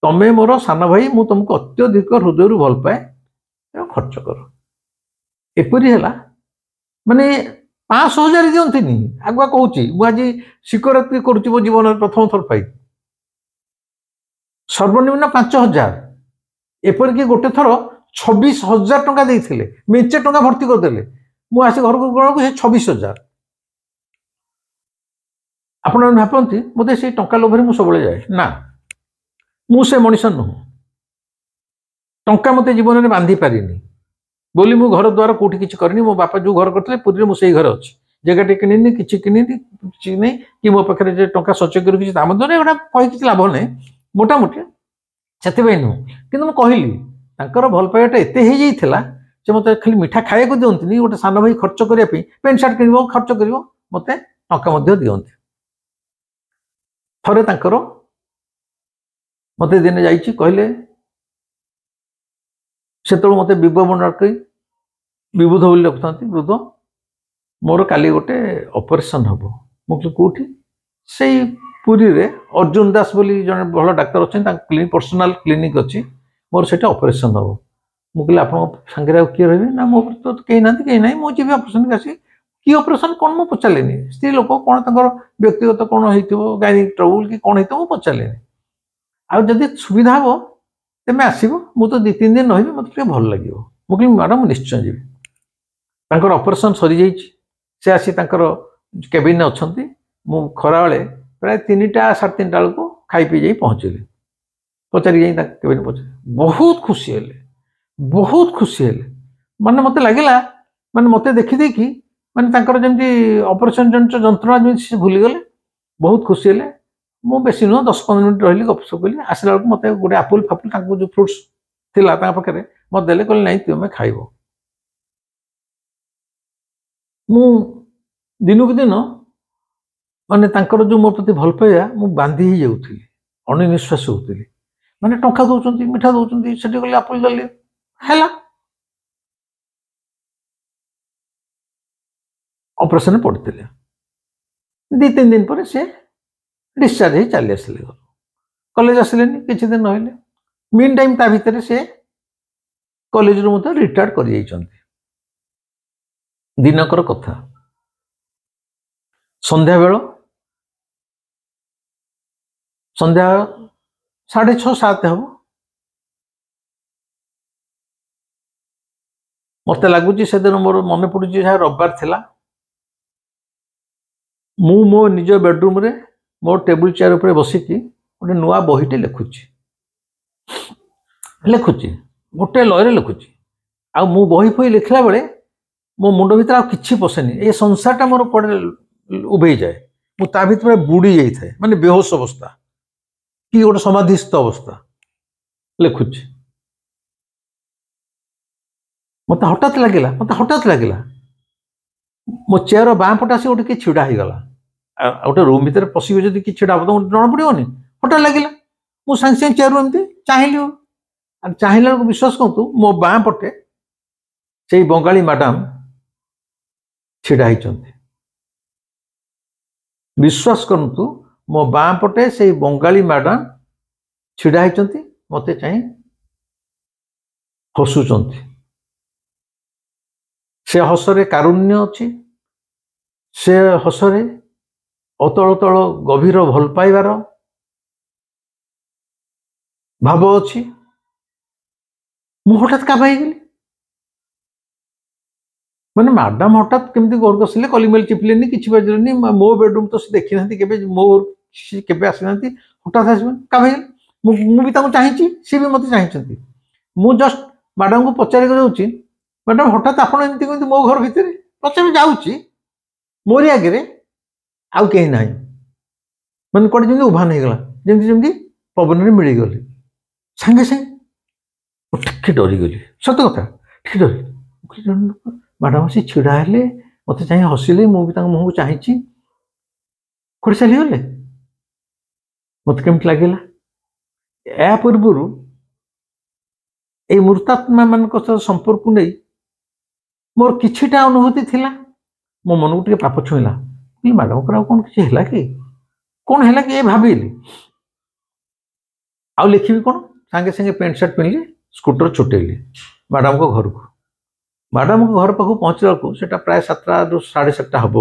ତମେ ମୋର ସାନ ଭାଇ, ମୁଁ ତମକୁ ଅତ୍ୟଧିକ ହୃଦୟରୁ ଭଲ ପାଏ, ଖର୍ଚ୍ଚ କର। ଏପରି ହେଲା, ମାନେ 500,000 ଦିଅନ୍ତିନି, ଆଗୁଆ କହୁଛି, ମୁଁ ଆଜି ଶିକ୍ଷୟିତ୍ରୀ କରୁଛି ମୋ ଜୀବନରେ ପ୍ରଥମ ଥର ପାଇ, ସର୍ବନିମ୍ନ 5,000। ଏପରିକି ଗୋଟେ ଥର 26,000 ଟଙ୍କା ଦେଇଥିଲେ, ମେଞ୍ଚେ ଟଙ୍କା ଭର୍ତ୍ତି କରିଦେଲେ। ମୁଁ ଆସି ଘରକୁ ଗଲାକୁ ସେ 26,000। ଆପଣ ଭାବନ୍ତି ବୋଧେ ସେଇ ଟଙ୍କା ଲୋଭରେ ମୁଁ ସବୁବେଳେ ଯାଏ? ନା, ମୁଁ ସେ ମଣିଷ ନୁହଁ। ଟଙ୍କା ମତେ ଜୀବନରେ ବାନ୍ଧି ପାରିନି ବୋଲି ମୁଁ ଘର ଦ୍ୱାର କୋଉଠି କିଛି କରିନି। ମୋ ବାପା ଯୋଉ ଘର କରିଥିଲେ ପୁରୀରେ, ମୁଁ ସେଇ ଘରେ ଅଛି। ଜାଗାଟେ କିଣିନି, କିଛି କିଣିନି, କିଛି ନାହିଁ, କି ମୋ ପାଖରେ ଯେ ଟଙ୍କା ସଞ୍ଚୟ କରି କିଛି ତା ମଧ୍ୟରେ ଏଗୁଡ଼ା କହି କିଛି ଲାଭ ନାହିଁ, ମୋଟାମୋଟି ସେଥିପାଇଁ ନୁହଁ। କିନ୍ତୁ ମୁଁ କହିଲି, ତାଙ୍କର ଭଲ ପାଇବାଟା ଏତେ ହେଇଯାଇଥିଲା, ସେ ମତେ ଖାଲି ମିଠା ଖାଇବାକୁ ଦିଅନ୍ତିନି, ଗୋଟେ ସାନ ଭାଇ ଖର୍ଚ୍ଚ କରିବା ପାଇଁ, ପ୍ୟାଣ୍ଟ ସାର୍ଟ କିଣିବ, ଖର୍ଚ୍ଚ କରିବ, ମତେ ଟଙ୍କା ମଧ୍ୟ ଦିଅନ୍ତି। ଥରେ ତାଙ୍କର ମତେ ଦିନେ ଯାଇଛି, କହିଲେ, ସେତେବେଳେ ମତେ ବିବୁଧ ବୋଲି ରଖୁଥାନ୍ତି, ବୃଦ୍ଧ, ମୋର କାଲି ଗୋଟେ ଅପରେସନ ହବ। ମୁଁ କହିଲି କୋଉଠି? ସେଇ ପୁରୀରେ ଅର୍ଜୁନ ଦାସ ବୋଲି ଜଣେ ଭଲ ଡାକ୍ତର ଅଛନ୍ତି, ତାଙ୍କ ପର୍ସନାଲ କ୍ଲିନିକ ଅଛି, ମୋର ସେଟା ଅପରେସନ ହବ। ମୁଁ କହିଲି ଆପଣଙ୍କ ସାଙ୍ଗରେ ଆଉ କିଏ ରହିବେ? ନା ମୋ ତ କେହି ନାହାନ୍ତି। କେହି ନାହିଁ, ମୁଁ ଯିବି ଅପରେସନକୁ। ଆସି କି ଅପରେସନ କଣ ମୁଁ ପଚାରିଲିନି। ସ୍ତ୍ରୀ ଲୋକ କଣ ତାଙ୍କର ବ୍ୟକ୍ତିଗତ କଣ ହେଇଥିବ, ଗାଇନିକ ଟ୍ରବୁଲ କି କଣ ହେଇଥିବ, ମୁଁ ପଚାରିଲିନି। ଆଉ ଯଦି ସୁବିଧା ହବ ତେମେ ଆସିବ, ମୁଁ ତ 2-3 ଦିନ ରହିବି, ମତେ ଟିକେ ଭଲ ଲାଗିବ। ମୁଁ କହିଲି ମ୍ୟାଡାମ ମୁଁ ନିଶ୍ଚୟ ଯିବି। ତାଙ୍କର ଅପରେସନ ସରିଯାଇଛି, ସେ ଆସି ତାଙ୍କର କେବିନରେ ଅଛନ୍ତି। ମୁଁ ଖରାବେଳେ ପ୍ରାୟ 3ଟା 3:30 ବେଳକୁ ଖାଇ ପିଇ ଯାଇ ପହଞ୍ଚିଲି। ପଚାରି ଯାଇ ତାଙ୍କ କେବିନ ପଚାରି, ବହୁତ ଖୁସି ହେଲେ, ବହୁତ ଖୁସି ହେଲେ। ମାନେ ମତେ ଲାଗିଲା, ମାନେ ମତେ ଦେଖିଦେଇକି, ମାନେ ତାଙ୍କର ଯେମିତି ଅପରେସନ ଜନିତ ଯନ୍ତ୍ରଣା ଯେମିତି ସେ ଭୁଲିଗଲେ, ବହୁତ ଖୁସି ହେଲେ। ମୁଁ ବେଶୀ ନୁହଁ, 10-15 ମିନିଟ୍ ରହିଲି, ଗପସପ କଲି। ଆସିଲା ବେଳକୁ ମତେ ଗୋଟେ ଆପୁଲ ଫାପୁଲ, ତାଙ୍କୁ ଯୋଉ ଫ୍ରୁଟ୍ସ ଥିଲା ତାଙ୍କ ପାଖରେ ମତେ ଦେଲେ, କହିଲେ ନାଇଁ ତୁମେ ଖାଇବ। ମୁଁ ଦିନକୁ ଦିନ ମାନେ ତାଙ୍କର ଯୋଉ ମୋ ପ୍ରତି ଭଲ ପାଇବା, ମୁଁ ବାନ୍ଧି ହେଇଯାଉଥିଲି, ଅଣନିଶ୍ୱାସୀ ହଉଥିଲି। ମାନେ ଟଙ୍କା ଦଉଛନ୍ତି, ମିଠା ଦଉଛନ୍ତି, ସେଠି ଗଲି ଆପୁଲ ଦେଲି, ହେଲା। ଅପରେସନ ପଡ଼ିଥିଲେ। 2-3 ଦିନ ପରେ ସେ ଡିସଚାର୍ଜ ହେଇ ଚାଲି ଆସିଲେ। କଲେଜ ଆସିଲେନି, କିଛି ଦିନ ରହିଲେ। ମିନ୍ ଟାଇମ୍ ତା ଭିତରେ ସେ କଲେଜରୁ ମଧ୍ୟ ରିଟାୟାର୍ଡ କରିଯାଇଛନ୍ତି। ଦିନକର କଥା, ସନ୍ଧ୍ୟାବେଳ, ସନ୍ଧ୍ୟା 6:30-7 ହବ। ମତେ ଲାଗୁଛି ସେଦିନ ମୋର ମନେ ପଡୁଛି, ଯାହା ରବିବାର ଥିଲା। ମୁଁ ମୋ ନିଜ ବେଡରୁମରେ ମୋ ଟେବୁଲ ଚେୟାର ଉପରେ ବସିକି ଗୋଟେ ନୂଆ ବହିଟେ ଲେଖୁଛି, ଗୋଟେ ଲୟରେ ଲେଖୁଛି। ଆଉ ମୁଁ ବହି ଫହି ଲେଖିଲା ବେଳେ ମୋ ମୁଣ୍ଡ ଭିତରେ ଆଉ କିଛି ପଶେନି, ଏ ସଂସାରଟା ମୋର କୁଆଡେ ଉଭେଇଯାଏ। ମୁଁ ତା ଭିତରେ ବୁଡି ଯାଇଥାଏ, ମାନେ ବେହୋସ ଅବସ୍ଥା କି ଗୋଟେ ସମାଧିସ୍ଥ ଅବସ୍ଥା ଲେଖୁଛି। ମତେ ହଠାତ୍ ଲାଗିଲା ମୋ ଚେୟାର ବାଁ ପଟେ ଆସି ଗୋଟେ କିଏ ଛିଡା ହେଇଗଲା। ଗୋଟେ ରୁମ୍ ଭିତରେ ପଶିବେ ଯଦି କିଏ ଛିଡା ହବ, ତ ଜଣା ପଡିବନି। ହଠାତ୍ ଲାଗିଲା, ମୁଁ ସାଙ୍ଗେ ସାଙ୍ଗେ ଚେୟାରରୁ ଏମିତି ଚାହିଁଲି। ଆଉ ଚାହିଁଲା ବେଳକୁ ବିଶ୍ୱାସ କରନ୍ତୁ, ମୋ ବାଁ ପଟେ ସେଇ ବଙ୍ଗାଳୀ ମ୍ୟାଡାମ ଛିଡା ହେଇଛନ୍ତି। ବିଶ୍ୱାସ କରନ୍ତୁ, ମୋ ବାଁ ପଟେ ସେଇ ବଙ୍ଗାଳୀ ମ୍ୟାଡାମ ଛିଡା ହେଇଛନ୍ତି, ମତେ ଚାହିଁ ହସୁଛନ୍ତି। ସେ ହସରେ କାରୁଣ୍ୟ ଅଛି, ସେ ହସରେ ଅତଳ ତଳ ଗଭୀର ଭଲ ପାଇବାର ଭାବ ଅଛି। ମୁଁ ହଠାତ୍ କାବା ହେଇଗଲି। मैंने मैडम हठात केमती घर को आसिले कलिंग बेल चिपिलेनी किसी बाजिलेनी मो बेडरूम तो से देखी ना मो केबे आसी ना हठात आस मुझे चाहिए सी भी मत चाहिए मु जस्ट मैडम को पचार जाऊँगी मैडम हठात आप मो घर भितर पचार जाऊँगी मोरी आगे आउ कहीं ना मैंने कौटे जमी उभा नहीं गला जमी जमी पवन में मिलगली सांगे सांगे टिके डरीगली सत कथा टे डर मैडम आसी छिड़ा हेले मत चाहिए हसिले मुझे मुँह को चाहिए कौटे चलीगले मत केमती लगे या पूर्वर ये मृतात्मा मान संपर्क नहीं मोर किछिटा अनुभूति थिला मो मन को पाप छुईला मैडम को कौन किसी है कि कौन है कि ये भाविली आउ लिखी कौन सांगे सांगे पेंट सार्ट पिंधली स्कूटर छुटेली मैडम को घर को मैडम को घर पाक पहुँचला से प्राय 7टा ରୁ 7:30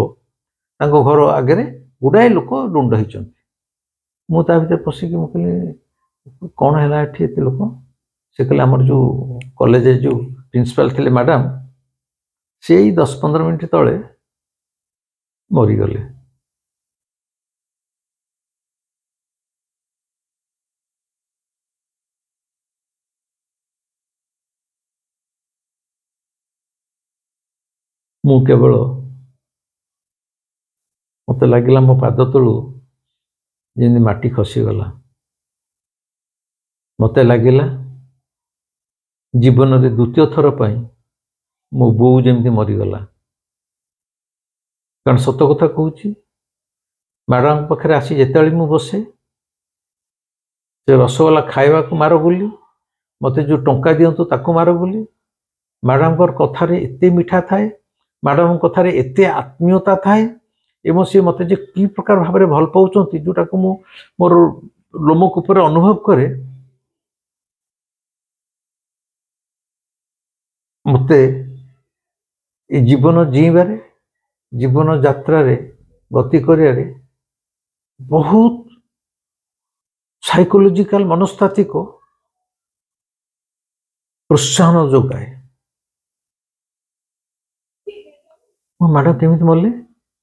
हम घर आगे गुड़ाए लोक रुंड होती मुझे भर पशिकी मुझे कौन है एत लोक से कहले आमर जो कॉलेज जो प्रिंसिपल थे मैडम से 10-15 मिनट तले मरीगले मु केवल मत लगे मो पाद तलू जमी माटी खसीगला मत लगे जीवन में द्वितीय थर पर मो बो जमी मरीगला कारण सत कथा कहूँ मैडम पाखे आसी जिते मु बसे से रसगोला खावा को मार बोली मत जो टंका दिंतु ताकू मार बोली मैडम कथार एत मीठा थाए मैडम कथार एत आत्मीयता थाए एवं सी मत कि प्रकार भाव भल पाँच जोटा को मोर लोमक उपर अनुभव करे मत जीवन जीवार जीवन यात्रा गति कर बहुत साइकोलॉजिकल मनस्तात्विक प्रोत्साहन जोगाए मैडम केमी मरले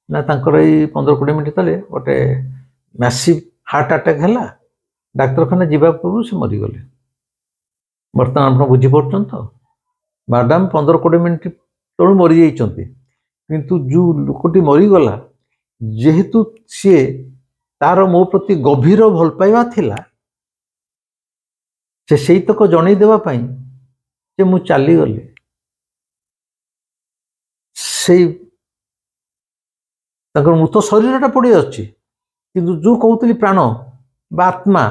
ना 15-20 मिनट तले गोटे मैसिव हार्ट अटैक है डाक्तरखाना जीवा पूर्व से मरीगले बर्तमान आप बुझीपार तो मैडम 15-20 मिनट तलू मरी जाइंट किंतु जो लोकटी मरीगला जेहेतु सी तार मो प्रति गभीर भल पाइबा थिला से तक जन देवाई जे मु चलीगली से मृत शरीरटा पड़ी अच्छी किंतु जो कहते प्राण बा आत्मा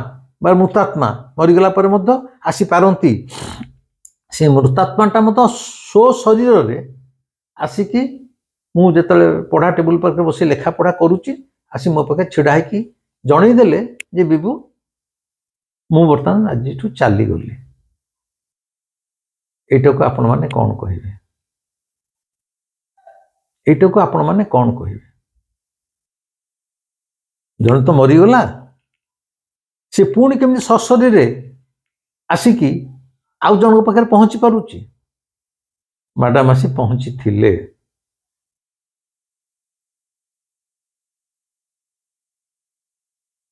बा मृतात्मा मरीगला आसी पारती से मृतात्माटा मत स्व शरीर रे आसिकी मुझे पढ़ा टेबुल पर बस लेखा पढ़ा करुच्ची आसी मो पाखे छिड़ा होगी जनईदेले जे बिबू मु बर्तमान आज चलीगली एटा को आपण माने कौन कहिबे एटा को आपण माने कौन कहिबे जन तो मरीगला से पुणी केमती सशरीर आसिकी आउ जन पाखे पहुँची पारुची मैडम आसी पहुँची थिले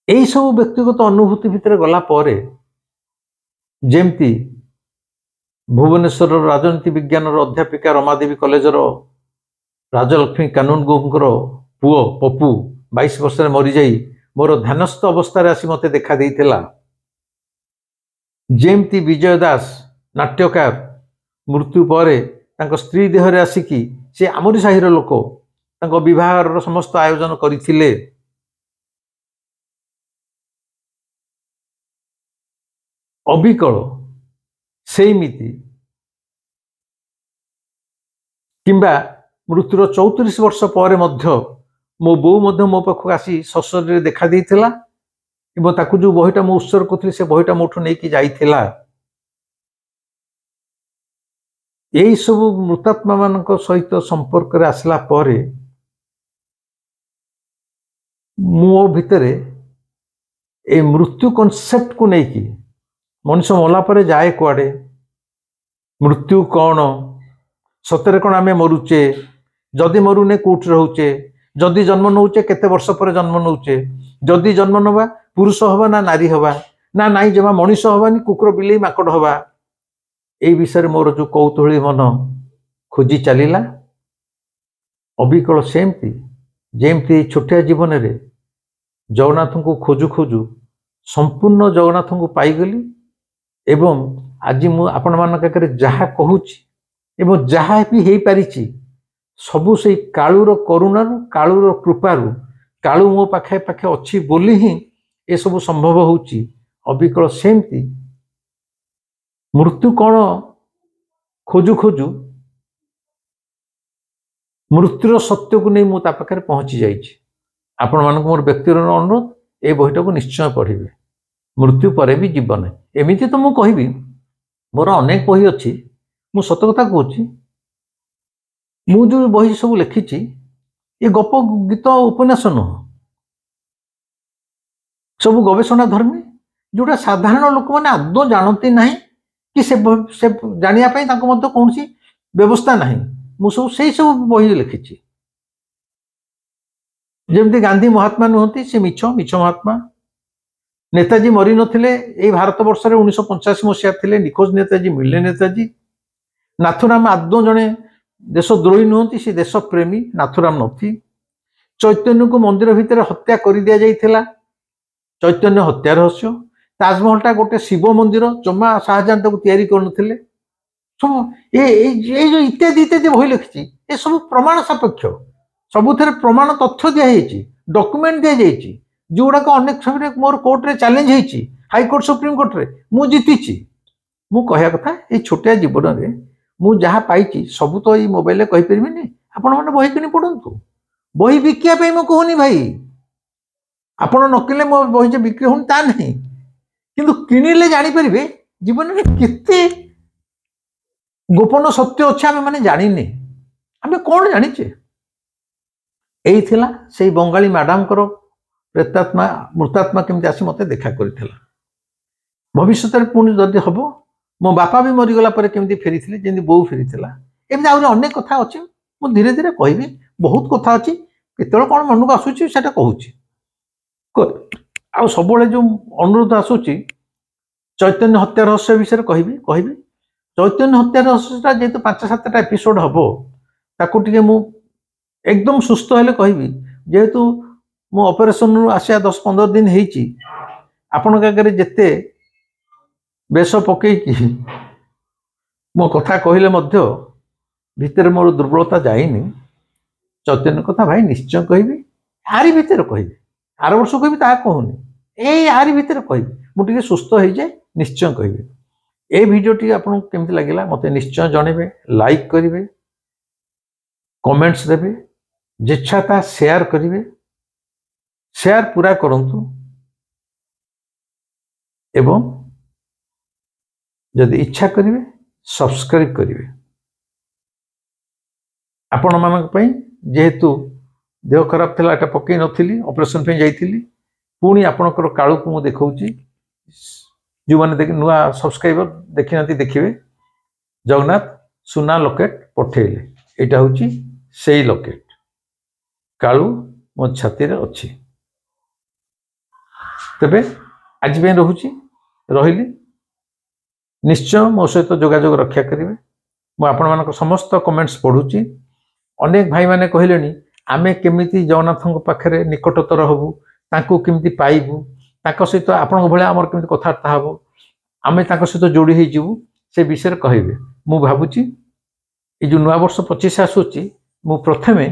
यही सब व्यक्तिगत अनुभूति भितर गला परे जेमती भुवनेश्वर राजनीति विज्ञान अध्यापिका रमादेवी कॉलेज राजलक्ष्मी कानूनगोर पुओ पपु 22 वर्ष मरी जाई मोर ध्यानस्थ अवस्था आसी मते देखा देइथिला जेमती विजय दास नाट्यकार मृत्यु परे तांको स्त्री देहरे आसिकी से आमरी साहिर लोक तांको विवाहर समस्त आयोजन करिथिले अबिकल सेमिति किंबा मृत्युर 34 वर्ष पर मो बो मो पाखक आसी सशरीर देखा देइथिला एवं ताकू जो बहीटा मो उत्सर्ग करथि से बहीटा मोठू नेकी जाइथिला यही सब मृतात्मा मान सहित संपर्क रे आसला परे मो भितरे ए मृत्यु कॉन्सेप्ट को नेकी मनुष्य मला परे जाए कुआडे मृत्यु कौन सतरे कौन आम मरुचे जदि मरुने कौट रोचे जदि जन्म नौचे केते वर्ष पर जन्म नौचे जदि जन्म नवा पुरुष हवा ना नारी हवा ना नाई जमा मनीष हवानी कुकुर बिलेई माकड़ हवा ए विषय मोर जो कौतूहली मन खोजी चलला अबिकल सेमती जेमती छोटिया जीवन रे जगन्नाथ को खोजु खोजु संपूर्ण जगन्नाथ को पाईगली एवं आज मु आपण मानक जहा कहूची एवं जहा भी हो पारिछि सबु से कालूर करुणार कालूर कृपारू कालू मो पाखे पाखे अच्छी बोली ही ए सब संभव होची अबिकल सेमती मृत्यु कौन खोजु खोजु मृत्युर सत्य को नहीं मुझे पाखे पहुंची जाइए आपण मानक मोर व्यक्तिगत अनुरोध ए बहीटा को निश्चय पढ़े मृत्यु पर भी जीवन एमती तो मुझे कहबी मोर अनेक बही अच्छी मु सत कथा कहूँ मु जो बही सब लिखी ये गप गीत उपन्यास नुह सब गवेषणा धर्मी जोटा साधारण लोक मैंने आदौ जानती ना कि से जानापी कौन सी व्यवस्था ना मुझे सब बही लिखी जमती गांधी महात्मा नुहति से मिछ मिछ महात्मा नेताजी मरी नथिले ए भारत वर्ष 1985 मसीहा थे निखोज नेताजी मिले नेताजी नाथुराम आदौ जड़े देशद्रोही नुहति से देश प्रेमी नाथुराम नथी चैतन्य को मंदिर भितर हत्या कर दिया जाइथिला चैतन्य हत्या रहस्य ताजमहलटा गोटे शिव मंदिर जमा शाहजहां तैयारी करनथिले सब ये जो इत्यादि इत्यादि बही लिखी ये सब प्रमाण सापेक्ष सबुथ प्रमाण तथ्य दिखाई डॉक्यूमेंट दि जाइए जोड़ाक अनेक समय मोर कोर्ट रे चैलेंज होती हाईकोर्ट सुप्रीम कोर्ट रे मु जीति मु कहया कथा ये छोटिया जीवन रे मु जहाँ पाई सबू तो ये मोबाइल कही परिबिनी आपण माने बही किनी पढ़ंतु बही बिकिया पे मु कहूनी भाई आपण नकिले मो बही जे बिक्री होनी ता नहीं किंतु किनिले जानि परिबे जीवन में केते गोपन सत्य अच्छे आम मैंने जानिने आम कौन जानिचे यही थिला से बंगाली मैडम को प्रेतात्मा मृतात्मा केमती आसी मते देखा करथिला भविष्य में पुणी जदि हम मो बापा भी मरीगला केमती फेरी जमी बो फेरी एमती आहुरी अनेक कथा अच्छे मुझे धीरे धीरे कहबी बहुत कथा अच्छी केत कौन मन को आसूची सेटा कहूँ आ सब जो अनुरोध आसूची चैतन्य हत्या रहस्य विषय कहबी चैतन्य हत्या रहस्यटा जेहेतु 5-7टा एपिसोड हम ताकू टे मु एकदम सुस्थ हेले कहबी जेहेतु मो ऑपरेशन आसिया 10-15 दिन होती आपण जिते बेश पकईकि मो कथा कहले भितर मोर दुर्बलता जाइनी चैतन्य कथा भाई निश्चय कहबी आरी भितर कहबी आर वर्ष कहबी ता कहूनी ए आरी भितर कहबी मुझे सुस्थ हो जाए निश्चय कहबी ए भिडियोटी आपको केमती लगिला मते निश्चय जनइबे लाइक करिवे कमेंट्स देबे जिच्छा शेयर करिवे शेयर पूरा करंतु एवं जदि इच्छा करिवे सब्सक्राइब करिवे आपण मानक पई जेहेतु देह खराब थिला एटा पकई नथिली ऑपरेशन पे जाइथिली पुणी आपणकर काळू को मु देखौची जो मैंने देख नुआ सब्सक्राइबर देखी ना देखिए जगन्नाथ सुना लकेट पठेले यहाँ हूँ से लकेट कालू मो छाती रे अच्छी तेबे आज भी रोची रही निश्चय मो सहित जोगाजोग रक्षा करेंगे मु आपण मान समस्त कमेंट्स पढ़ुची अनेक भाई माने कहले आमे केमिति जगन्नाथ पाखे निकटतर हबू तांको केमिति पाइबू तांको सहित आपण भाया आमर केमिति कथबार्ता हबो आमे तांको सहित जोड़ी हो जीवु से विषय कहबे मु भाबुची ये जो नवा वर्ष 25 आसुची मु प्रथमे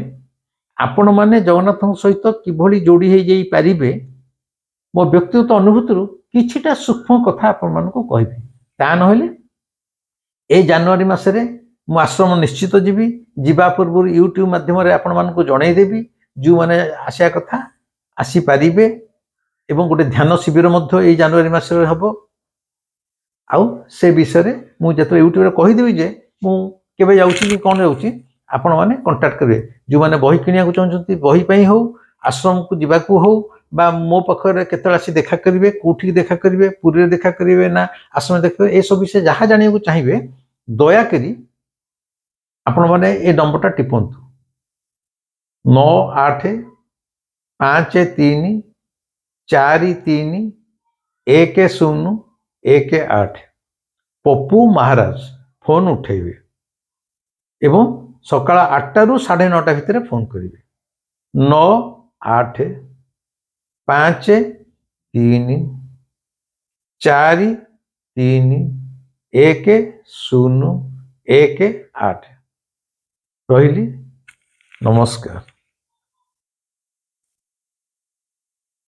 आपण माने जगन्नाथ सहित किभली जोड़ी हो जाई पारिबे मो व्यक्तिगत अनुभूति किछिटा सूक्ष्म कथा आपण मानको कहबे ता नहले ए जनवरी मासरे मु आश्रम निश्चित जीवी जीवा पूर्व यूट्यूब माध्यम आपण मानको जणाई देबी जो माने आशा कथा आसी पारिबे एवं गोटे ध्यान शिविर मध्य जनवरी मासरे हबो आउ से विषय मु जत यूट्यूब रे कहिदेबी जे मु केबे जाउची कि कोन जाउची आपण माने कांटेक्ट करिवे जो माने बही किनिया को चाहछंती बही पई हो आश्रम को जीवाकू हो बा मो पाखरे केतला आसी देखा करिवे कोठी देखा करिवे पुरी देखा करिवे ना आश्रम देखिवे ए सब विषय जहा जानिया को चाहिए दया करी आपण माने ए नंबरटा टिपंतु 9853431018 पप्पू महाराज फोन उठेबे एवं सकाळ 8टा रु 9:30 भितर फोन करेंगे 9853431018 रही नमस्कार।